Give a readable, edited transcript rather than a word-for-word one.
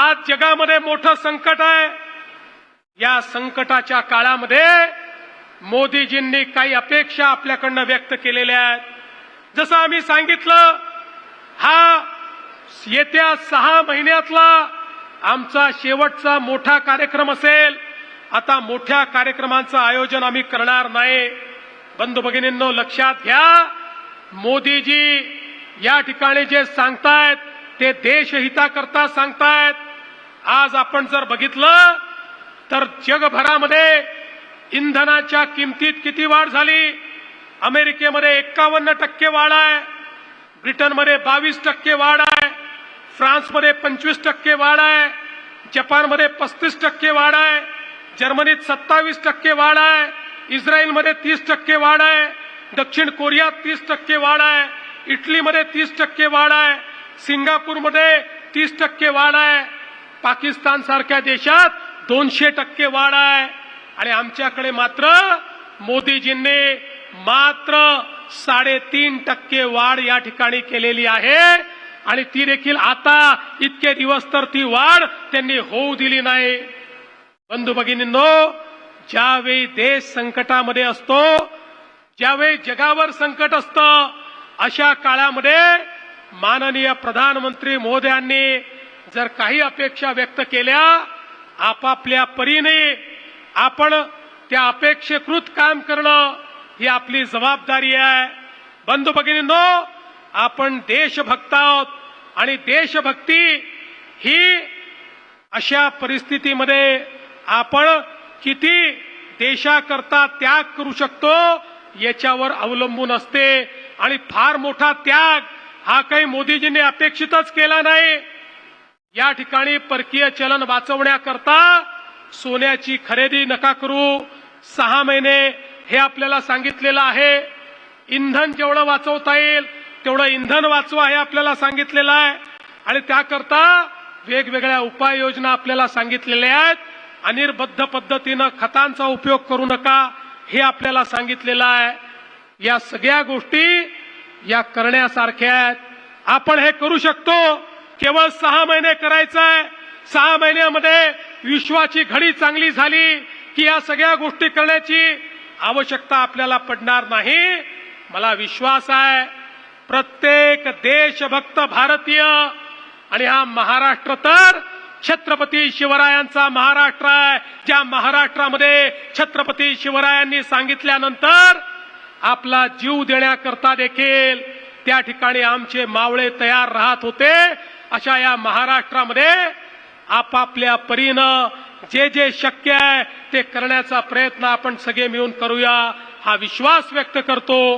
आज जगामध्ये मोठं संकट आहे। या संकटाच्या काळामध्ये मोदीजींनी काही अपेक्षा आपल्याकडनं व्यक्त केलेल्या आहेत। जसं आम्ही सांगितलं, हा येत्या 6 महिन्यातला आमचा शेवटचा मोठा कार्यक्रम असेल। आता मोठ्या कार्यक्रमांचं आयोजन आम्ही करणार नाही। बंधू भगिनींनो, लक्षात घ्या, मोदीजी या ठिकाणी जे सांगतायत ते देशहिताकरता सांगतायत। आज आपण जर बघितलं तर जगभरामध्ये इंधनाच्या किमतीत किती वाढ झाली। अमेरिकेमध्ये 51% वाढ आहे, ब्रिटनमध्ये 22% वाढ आहे, फ्रान्समध्ये 25% वाढ आहे, जपानमध्ये 35% वाढ आहे, जर्मनीत 27% वाढ आहे, इस्रायलमध्ये 30% वाढ आहे, दक्षिण कोरियात 30% वाढ आहे, इटलीमध्ये 30% वाढ आहे, सिंगापूरमध्ये 30% वाढ आहे, पाकिस्तान सारख्या देशात 200% वाढ आहे। आणि आमच्याकडे मात्र मोदीजींनी मात्र 3.5% वाढ या ठिकाणी केलेली आहे। आणि ती देखील आता इतके दिवस तर ती वाढ त्यांनी होऊ दिली नाही। बंधू भगिनींनो, ज्यावेळी देश संकटामध्ये असतो, ज्यावेळी जगावर संकट असतं, अशा काळामध्ये माननीय प्रधानमंत्री महोदयांनी जर काही अपेक्षा व्यक्त केल्या, आपापल्या परीने आपण त्या अपेक्षेकृत काम करणं ही आपली जबाबदारी आहे। बंधू भगिनींनो, आपण देशभक्त आहोत आणि देशभक्ती ही अशा परिस्थितीमध्ये आपण किती देशाकरता त्याग करू शकतो याच्यावर अवलंबून असते। आणि फार मोठा त्याग हा काही मोदीजींनी अपेक्षितच केला नाही। या ठिकाणी परकीय चलन वाचवण्याकरता सोन्याची खरेदी नका करू, 6 महिने हे आपल्याला सांगितलेलं आहे। इंधन जेवढं वाचवता येईल तेवढं इंधन वाचवा हे आपल्याला सांगितलेलं आहे। आणि त्याकरता वेगवेगळ्या उपाययोजना आपल्याला सांगितलेल्या आहेत। अनिर्बद्ध पद्धतीनं खतांचा उपयोग करू नका हे आपल्याला सांगितलेलं आहे। या सगळ्या गोष्टी या करण्यासारख्या आहेत। आपण हे करू शकतो, केवळ 6 महिने करायचं आहे। 6 महिन्यामध्ये विश्वाची घडी चांगली झाली की या सगळ्या गोष्टी करण्याची आवश्यकता आपल्याला पडणार नाही। मला विश्वास आहे प्रत्येक देशभक्त भारतीय, आणि हा महाराष्ट्र तर छत्रपती शिवरायांचा महाराष्ट्र आहे, ज्या महाराष्ट्रामध्ये छत्रपती शिवरायांनी सांगितल्यानंतर आपला जीव देण्याकरता देखील त्या ठिकाणी आमचे मावळे तयार राहत होते। अशा या महाराष्ट्रामध्ये आपापल्या परीनं जे जे शक्य आहे ते करण्याचा प्रयत्न आपण सगळे मिळून करूया, हा विश्वास व्यक्त करतो।